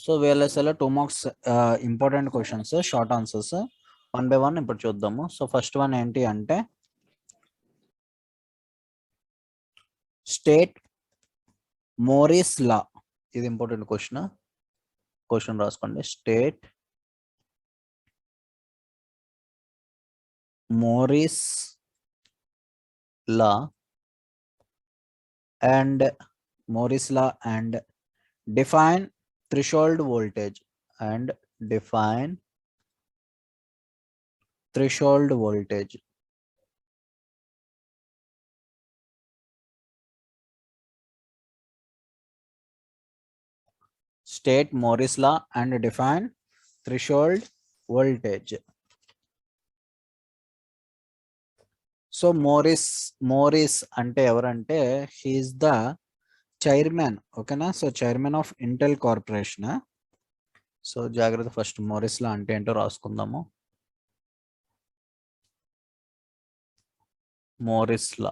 So VLSI లో 2 marks important questions, short answers one by one ఇప్పుడు చూద్దాము. So first one ఏంటి అంటే స్టేట్ మోరిస్ లా. ఇది ఇంపార్టెంట్ క్వశ్చన్ రాసుకోండి. State Morris law and define threshold voltage and define threshold voltage. State Morris law and define threshold voltage. So Morris అంటే ఎవరంటే he's the chairman, ఓకేనా. So chairman of Intel corporation. So జాగ్రత్త, first Morris లా అంటే ఏంటో రాసుకుందాము. Morris లా.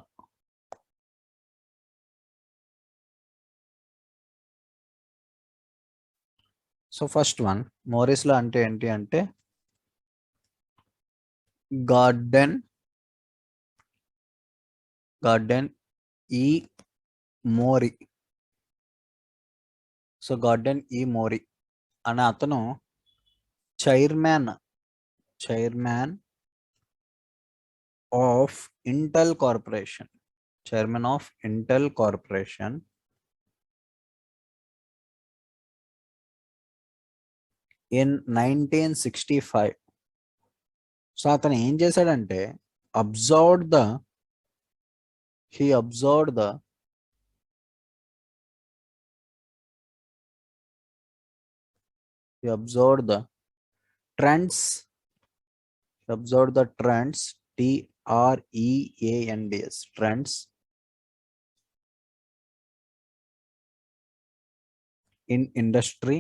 So first one Morris లా అంటే ఏంటి అంటే garden ఈ మోరీ. సో గార్డెన్ ఈ మోరీ అనే అతను chairman of Intel corporation in 1965. So అతను ఏం చేశాడంటే observed the trends TREANDS in industry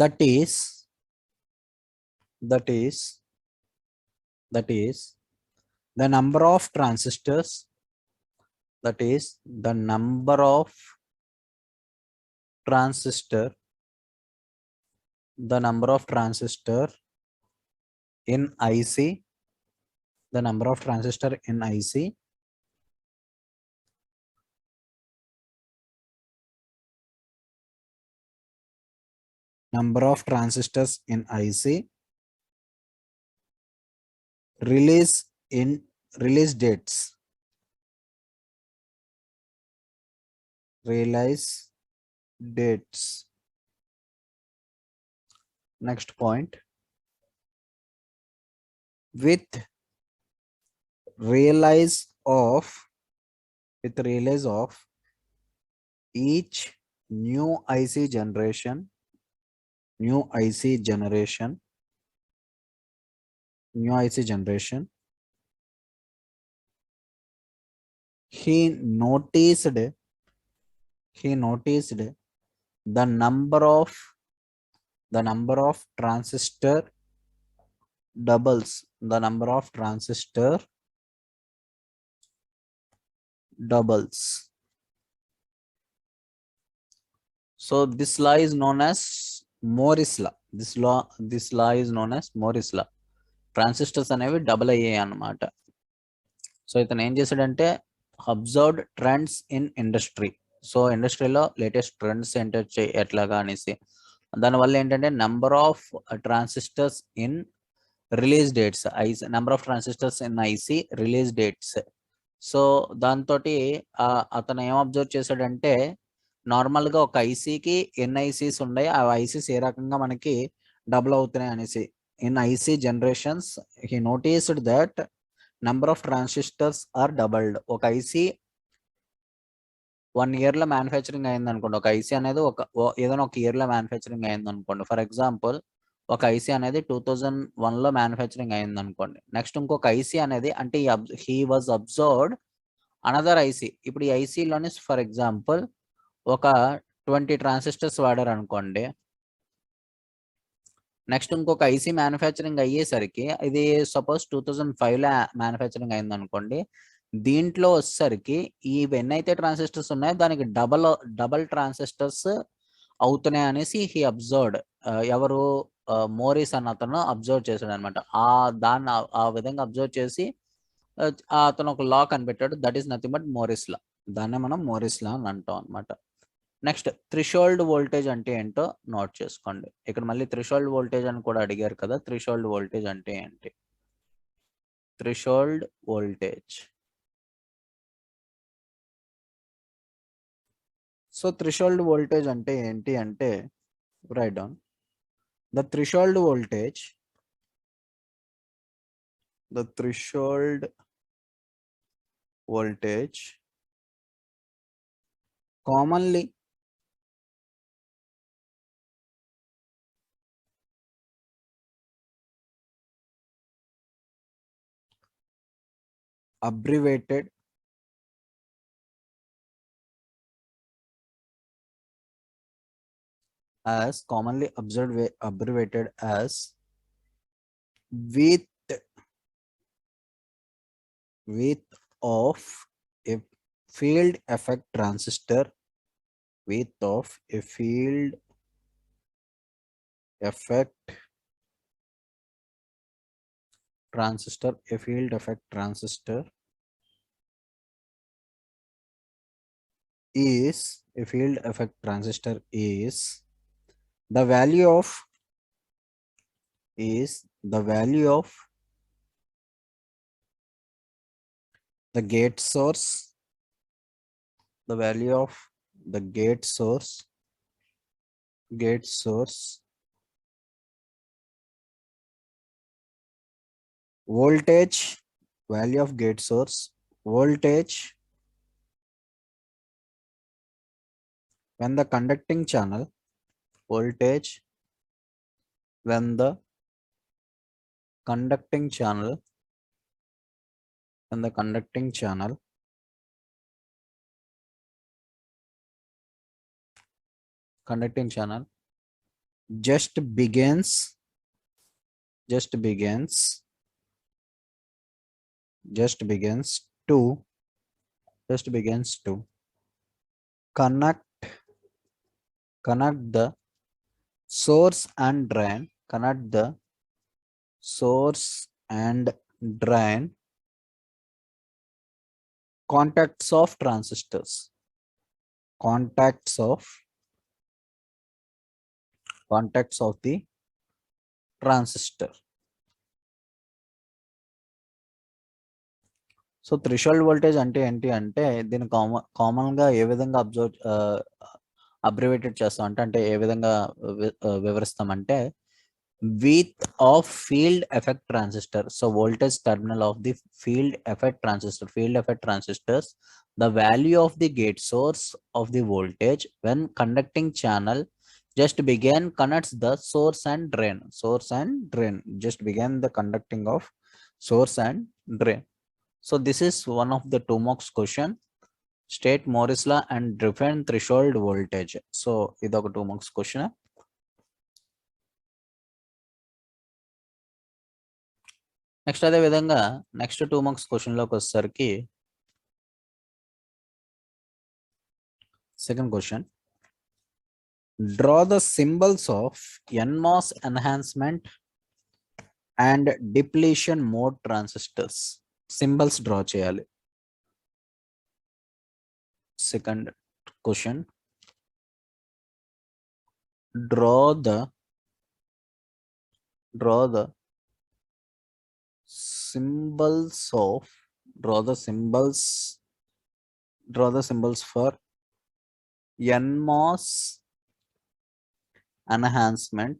that is the number of transistors in IC, number of transistors in IC release dates. Next point, with release of each new IC generation he noticed the number of transistor doubles. So this law is known as Morris law. This law is known as Morris law. Transistors అనేవి double అయ్యాయి అన్నమాట. So ఇతను ఏం చేశాడంటే observed trends in industry. So ఇండస్ట్రీలో latest trends ఏంటో ఎట్లాగా అనేసి, దానివల్ల ఏంటంటే number of transistors in release dates, number of transistors in IC release dates. So దాంతో అతను ఏం అబ్జర్వ్ చేశాడంటే నార్మల్గా ఒక ఐసీకి ఎన్ని ఐసీస్ ఉన్నాయి, ఆ ఐసీస్ ఏ రకంగా మనకి డబుల్ అవుతున్నాయి అనేసి. In IC generations he noticed that number of transistors are doubled. ఒక ఐసీ 1 year లో మ్యానుఫ్యాక్చరింగ్ అయింది అనుకోండి, ఒక ఐసీ అనేది ఏదైనా ఒక ఇయర్ లో మ్యానుఫ్యాక్చరింగ్ అయింది అనుకోండి. ఫర్ ఎగ్జాంపుల్ ఒక ఐసీ అనేది 2001 లో మ్యానుఫ్యాక్చరింగ్ అయింది అనుకోండి. నెక్స్ట్ ఇంకొక ఐసీ అనేది అంటే he was observed another IC. ఇప్పుడు ఈ ఐసీలోని ఫర్ ఎగ్జాంపుల్ ఒక 20 ట్రాన్సిస్టర్స్ వాడారు అనుకోండి. నెక్స్ట్ ఇంకొక ఐసీ మ్యానుఫ్యాక్చరింగ్ అయ్యేసరికి ఇది సపోజ్ 2005లో మ్యానుఫ్యాక్చరింగ్ అయింది అనుకోండి. దీంట్లో వచ్చేసరికి ఇవన్నైతే ట్రాన్సిస్టర్స్ ఉన్నాయో దానికి డబల్ ట్రాన్సిస్టర్స్ అవుతున్నాయి అనేసి హీ అబ్జర్వ్డ్. ఎవరు మోరిస్ అన్న అతను అబ్జర్వ్ చేశాడు అనమాట. దాన్ని ఆ విధంగా అబ్జర్వ్ చేసి అతను ఒక లా కనిపెట్టాడు. That is nothing but Morris law. దాన్నే మనం మోరిస్ లా అని అంటాం అనమాట. నెక్స్ట్ థ్రెషోల్డ్ వోల్టేజ్ అంటే ఏంటో నోట్ చేసుకోండి. ఇక్కడ మళ్ళీ థ్రెషోల్డ్ వోల్టేజ్ అని కూడా అడిగారు కదా. థ్రెషోల్డ్ వోల్టేజ్ అంటే ఏంటి? Threshold voltage. So threshold voltage అంటే ఏంటి అంటే, right down the threshold voltage. The threshold voltage commonly abbreviated as abbreviated as width of a field effect transistor, width of a field effect transistor, a field effect transistor is a field effect transistor is the value of the gate source, the value of the gate source voltage, value of gate source voltage when the conducting channel, voltage when the conducting channel just begins to connect the source and drain, contacts of transistors, contacts of the transistor. So threshold voltage అంటే ఏంటి అంటే, దీన్ని common గా ఏ విధంగా abbreviated చేస్తాం అంటే ఏ విధంగా వివరిస్తామంటే, width of field effect transistor. So voltage terminal of the field effect transistors, the value of the gate source of the voltage when conducting channel just began connects the source and drain, just began the conducting of source and drain. So this is one of the 2 marks question. State Morris law and define threshold voltage. So ఇది ఒక 2 marks question. Next అదే విధంగా next 2 marks question లోకి వచ్చేసరికి second question, draw the symbols of NMOS enhancement and depletion mode transistors. Symbols draw చేయాలి. Second question, draw the symbols for NMOS enhancement,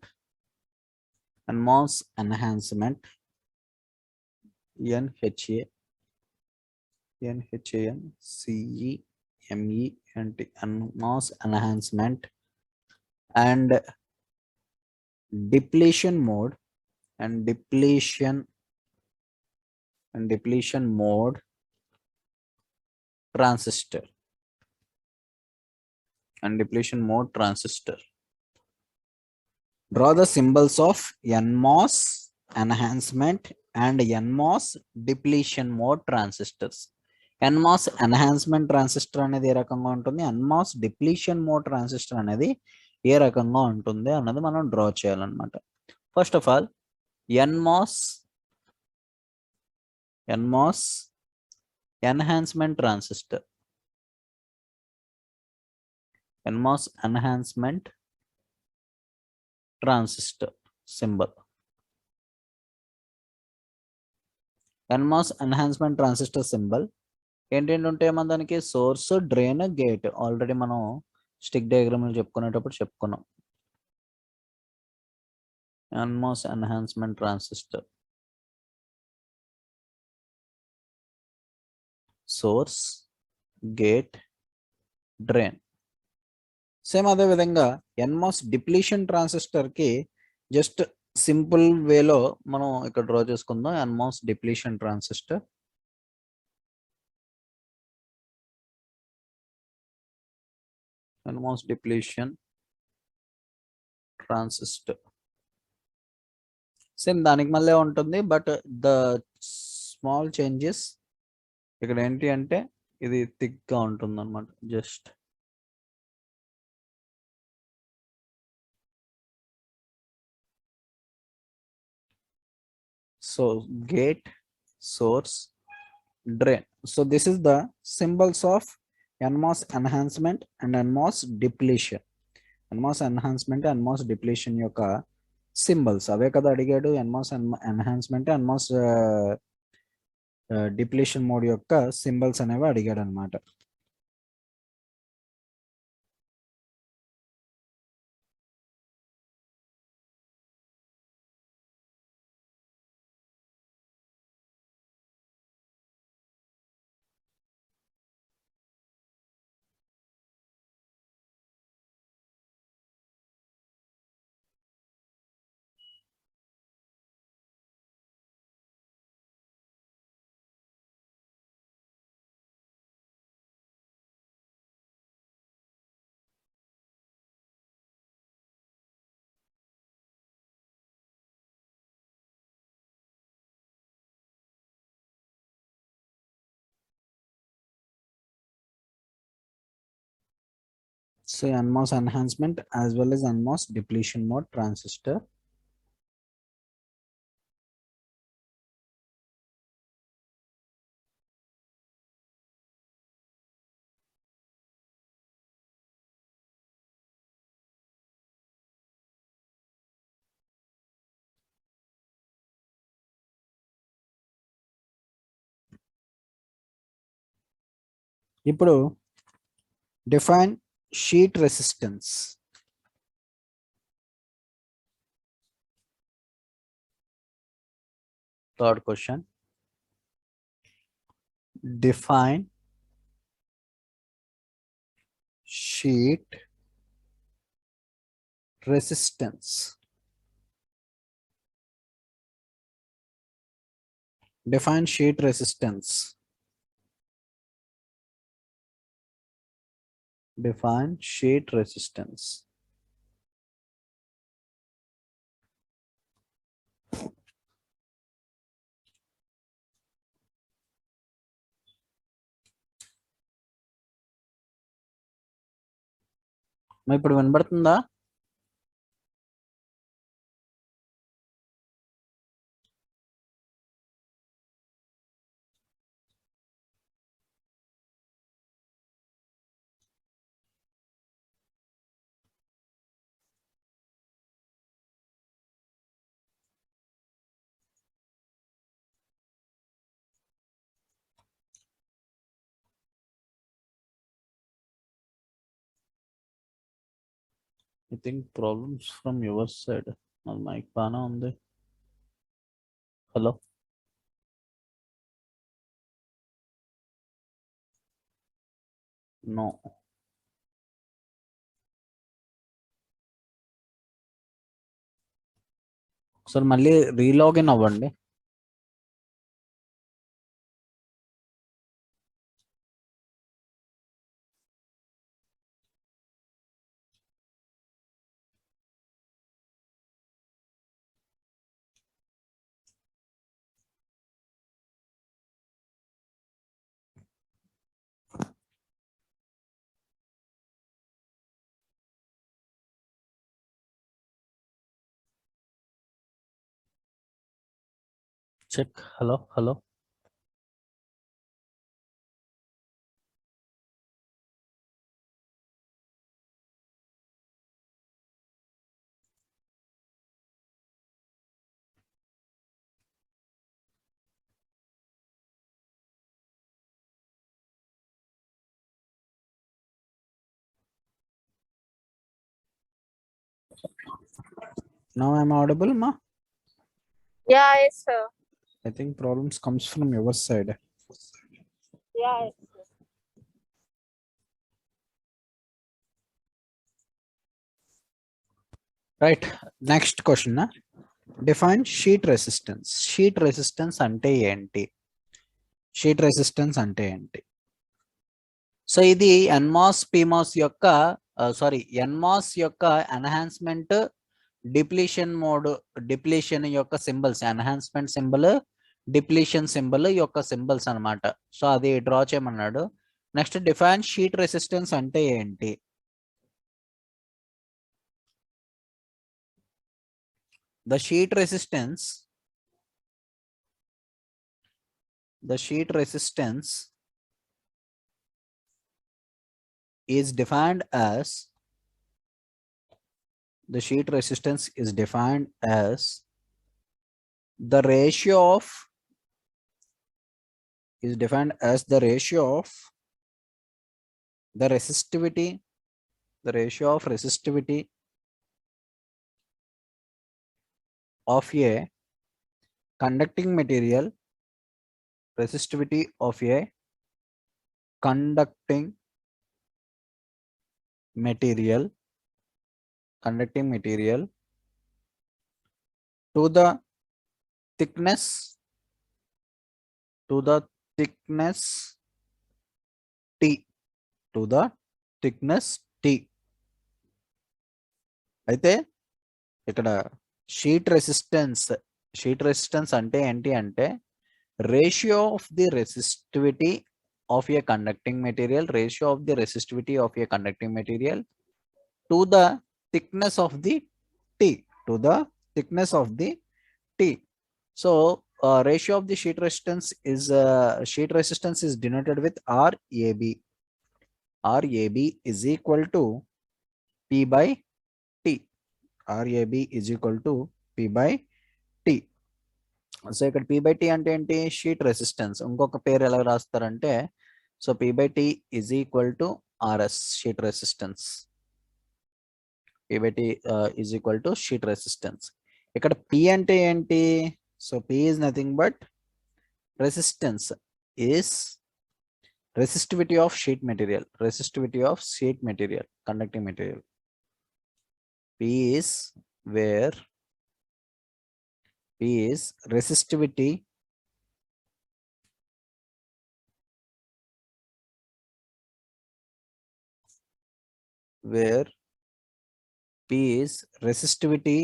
NHA, NMOS enhancement and depletion mode transistor, draw the symbols of NMOS enhancement and NMOS depletion mode transistors. NMOS enhancement transistor అనేది ఏ రకంగా ఉంటుంది, NMOS depletion mode transistor అనేది ఏ రకంగా ఉంటుంది అన్నది మనం draw చేయాలన్నమాట. First of all NMOS enhancement transistor, NMOS enhancement transistor symbol. NMOS enhancement transistor symbol ఏంటంటే ఉంటాయేమో దానికి సోర్స్, డ్రైన్, గేట్. ఆల్రెడీ మనం స్టిక్ డయాగ్రామ్ చెప్పుకునేటప్పుడు చెప్పుకున్నాం. NMOS enhancement transistor source, gate, drain. Same అదే విధంగా NMOS డిప్లీషన్ ట్రాన్సిస్టర్ కి just simple వేలో మనం ఇక్కడ డ్రా చేసుకుందాం. NMOS depletion transistor, NMOS depletion transistor same దానికి మళ్ళీ ఉంటుంది. బట్ ద స్మాల్ చేంజెస్ ఇక్కడ ఏంటి అంటే ఇది థిక్ గా ఉంటుంది అనమాట. Just so gate, source, drain. So this is the symbols of NMOS enhancement and NMOS depletion. NMOS enhancement, NMOS depletion యొక్క సింబల్స్ అవే కదా అడిగాడు. NMOS enhancement, NMOS depletion mode యొక్క సింబల్స్ అనేవి అడిగాడు అనమాట. So NMOS enhancement as well as NMOS depletion mode transistor. ఇప్పుడు define sheet resistance. Third question. Define sheet resistance. Define sheet resistance. Define sheet resistance. మరి ఇప్పుడు వినబడుతుందా? I think problems from your side. నా mike బాగా ఉంది. Hello, no. ఒకసారి మళ్ళీ relogin అవ్వండి. Check. Hello, hello. Now I'm audible, ma? Yeah, yes, sir. I think problems comes from your side. Yeah, yes, sir. Right. Next question. Define sheet resistance. Sheet resistance ante enti? Sheet resistance ante enti? So ఇది NMOS పిమాస్ యొక్క sorry NMOS యొక్క enhancement depletion mode depletion యొక్క symbols enhancement symbol depletion symbol యొక్క symbols అన్నమాట. So అది draw చేయమన్నాడు. Next define sheet resistance అంటే ఏంటి? The sheet resistance is defined as the ratio of the ratio of resistivity of a conducting material conducting material to the thickness T. అయితే ఇక్కడ sheet resistance అంటే ఏంటి అంటే ratio of the resistivity of a conducting material to the thickness of the T. So ratio of the sheet resistance is denoted with RAB. RAB is equal to P by T. RAB is equal to P by T. So ఇక్కడ P by T అంటే ఏంటి? Sheet resistance. ఇంకొక పేరు ఎలా రాస్తారంటే so P by T is equal to RS sheet resistance. P by T is equal to sheet resistance. ఇక్కడ P అంటే ఏంటి? So P is nothing but resistance is resistivity of sheet material, conducting material. P is resistivity where P is resistivity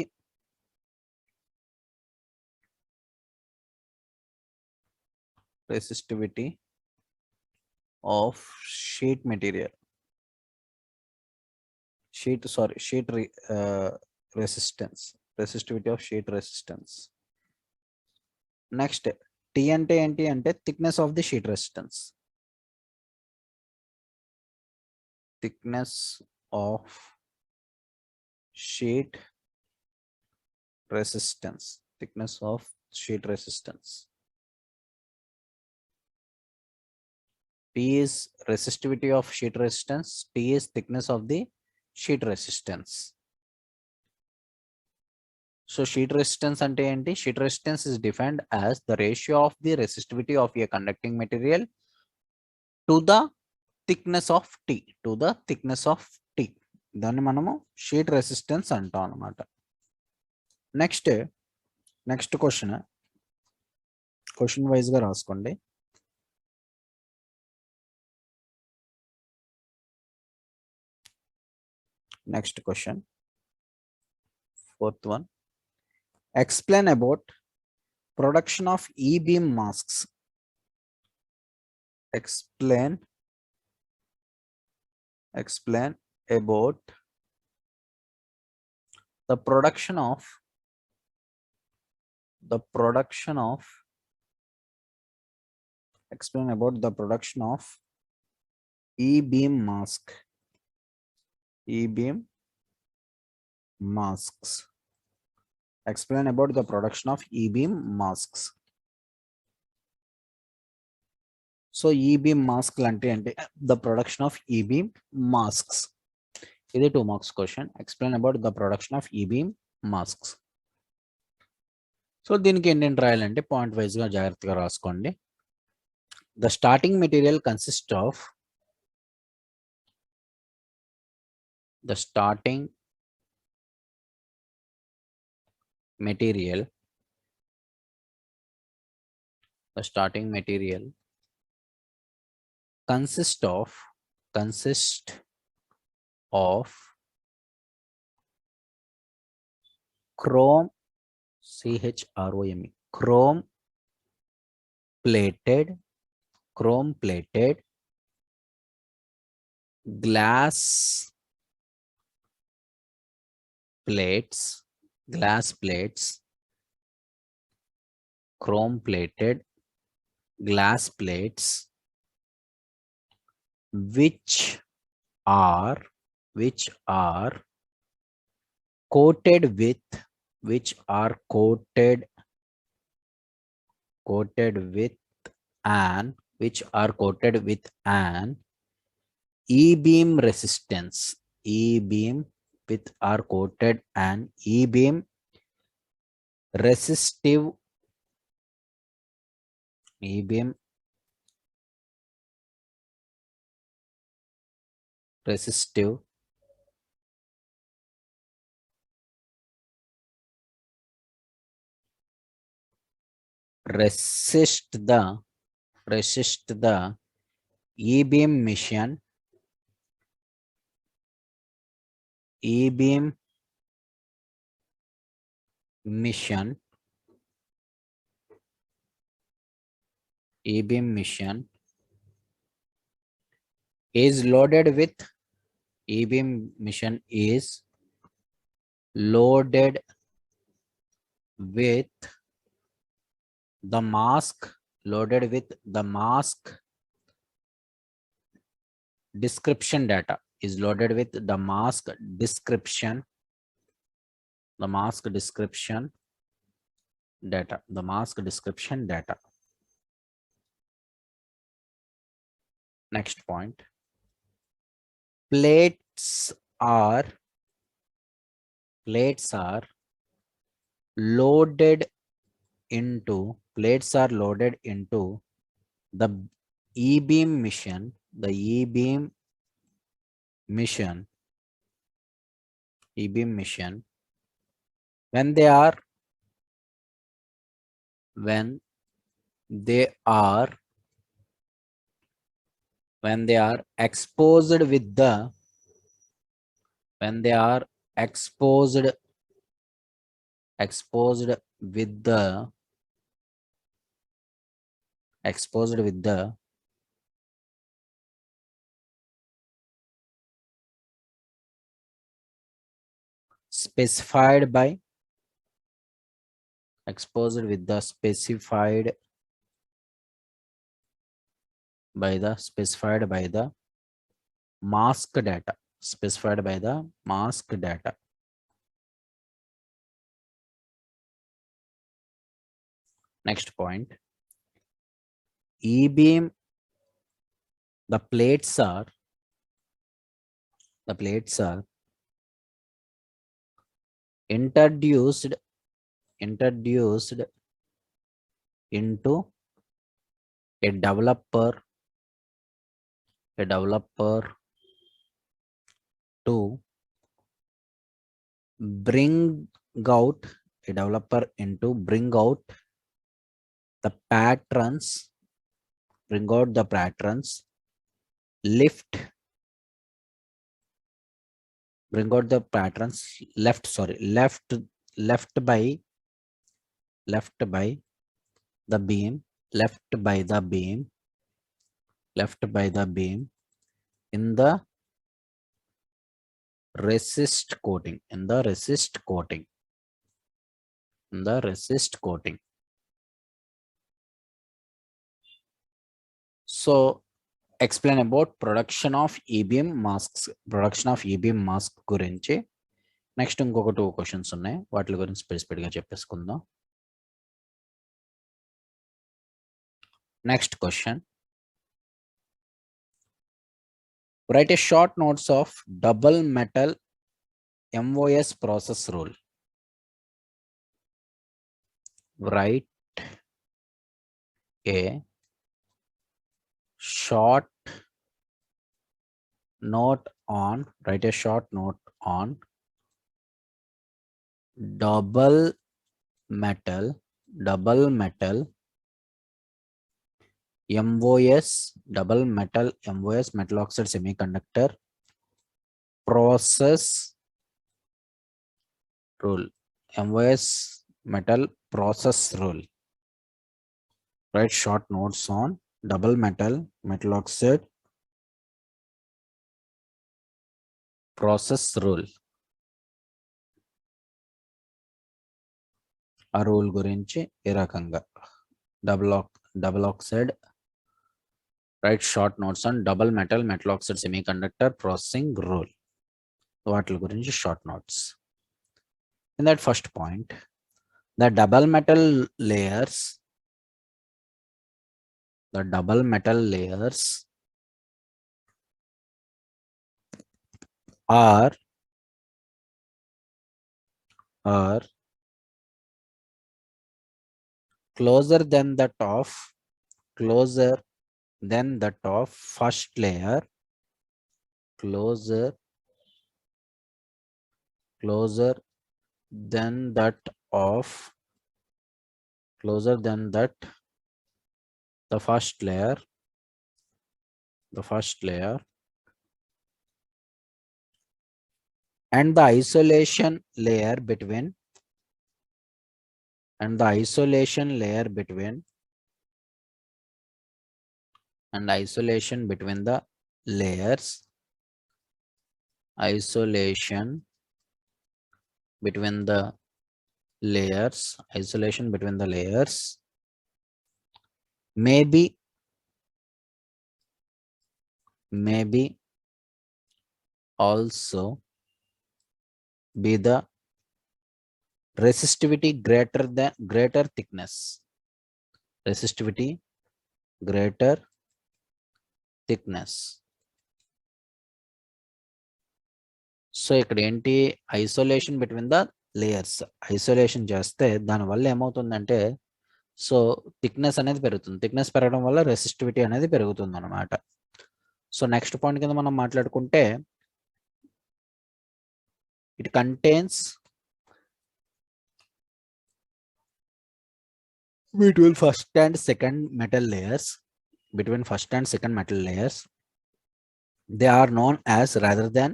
of sheet material. Resistivity of sheet resistance. Next, T అంటే ఏంటి అంటే thickness of the sheet resistance. Thickness of sheet resistance. P is resistivity of sheet resistance. T is thickness of the sheet resistance. So sheet resistance ante enti? Sheet resistance is defined as the ratio of the resistivity of a conducting material to the thickness of T. దాన్ని మనము sheet resistance అంటాం అన్నమాట. Next question wise గా రాసుకోండి. Next question, 4th one. Explain about production of E-beam masks. Explain about the production of explain about the production of e-beam mask. E-beam masks. Explain about the production of e-beam masks. So e-beam mask ante the production of e-beam masks. ఇది 2 marks question. Explain about the production of e-beam masks. So దీనికి ఏంటంటే రాయాలంటే point wise గా జాగ్రత్తగా రాసుకోండి. The starting material consist of the starting material consist of chrome chrome plated glass plates, chrome plated glass plates, which are coated with an e-beam resistance. E-beam resistive resist the e-beam mission is loaded with the mask description data. Next point. Plates are loaded into the e-beam mission when they are exposed with the specified by the mask data. Next point. E-beam, the plates are introduced into a developer to bring out the patterns, left by the beam in the resist coating. So explain about production of EBM masks, production of EBM mask గురించి. Next ఇంకొక 2 questions ఉన్నాయి, వాటి గురించి స్పెసిఫిక్గా చెప్పేసుకుందాం. Next question, write a short notes of double metal MOS process rule. Write a short note on double metal MOS, metal oxide semiconductor process rule. MOS metal process rule. Write short notes on double metal oxide process rule. ఆ rule గురించి ఏ రకంగా double oxide, right short notes on double metal oxide semiconductor processing rule, వాటి గురించి short notes. In that first point, the double metal layers are closer than that of first layer, closer than that the first layer, and the isolation layer between the layers, may be also be the resistivity greater thickness. So ఇక్కడ ఏంటి, isolation between the layers. Isolation చేస్తే దానివల్ల ఏమవుతుందంటే, so thickness అనేది పెరుగుతుంది. Thickness పెరగడం వల్ల resistivity అనేది పెరుగుతుంది అనమాట. సో నెక్స్ట్ పాయింట్ కింద మనం మాట్లాడుకుంటే, it contains between first and second metal layers, they are known as rather than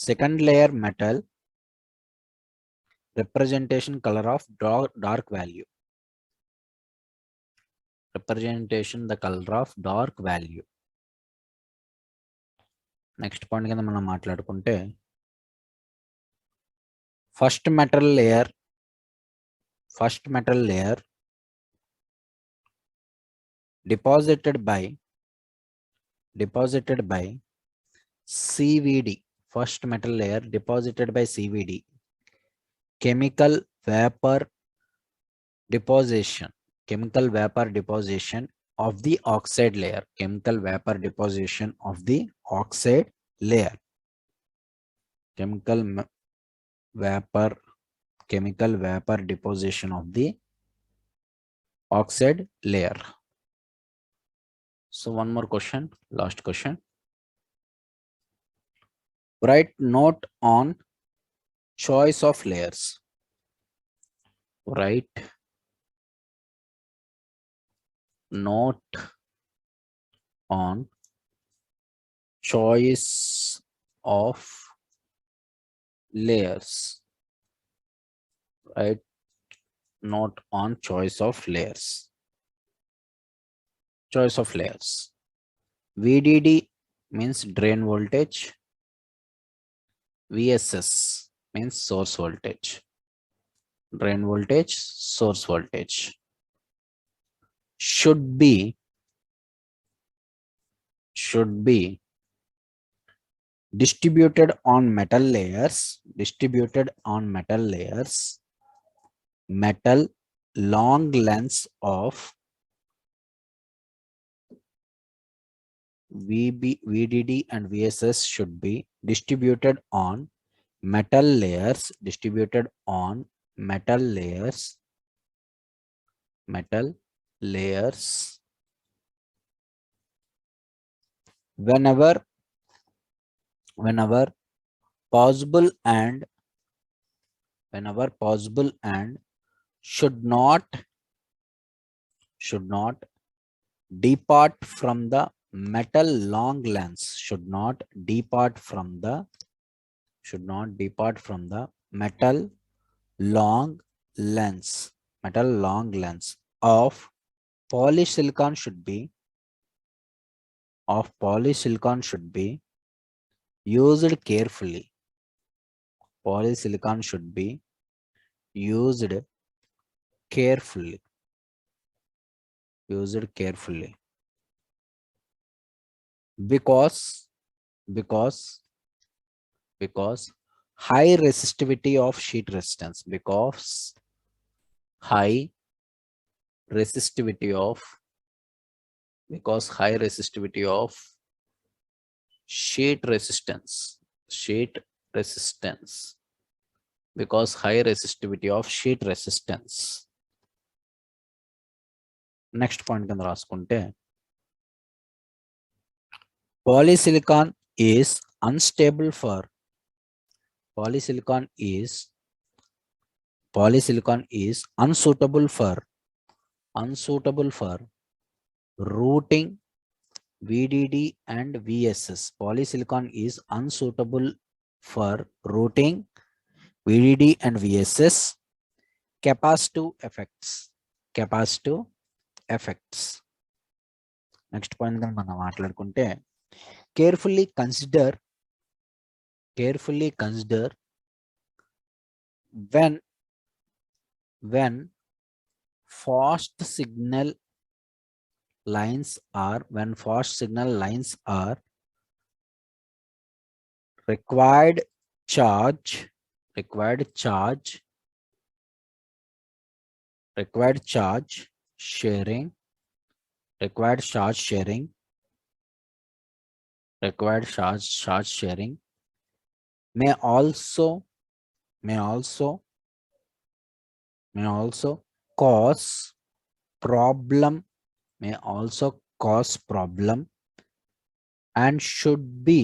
second layer metal representation color of dark value, the color of dark value. Next point కింద మనం మాట్లాడుకుంటే, first metal layer deposited by CVD, first metal layer deposited by CVD, chemical vapor deposition of the oxide layer, chemical vapor deposition of the oxide layer, chemical vapor deposition of the oxide layer. So one more question, last question. Write note on choice of layers. Write note on choice of layers. Write note on choice of layers. VDD means drain voltage, VSS means source voltage. drain voltage, source voltage. Should be distributed on metal layers, metal long lengths of VDD and VSS should be distributed on metal layers, whenever possible and should not depart from the metal long lengths, should not depart from the metal long lengths of polysilicon should be used carefully. Polysilicon should be used carefully. Because high resistivity of sheet resistance, high resistivity of sheet resistance, next point కింద రాసుకుంటే polysilicon is unsuitable for routing VDD and VSS. Polysilicon is unsuitable for routing VDD and VSS. Capacitive effects. Next point మనం మాట్లాడుకుంటే carefully consider when fast signal lines are required charge sharing may also cause problem and should be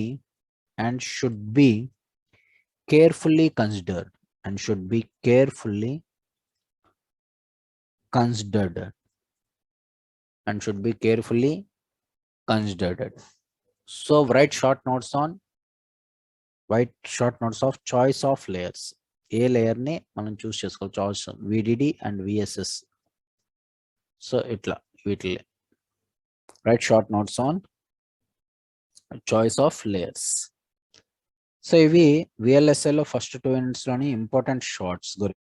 carefully considered So write short notes of choice of layers. A layer ని మనం చూస్ చేసుకోవాలి, choice VDD and VSS. So ఇట్లా వీటిని right short notes on choice of layers. So ఇవి VLSI లో first 2 units లోని important shorts గురించి.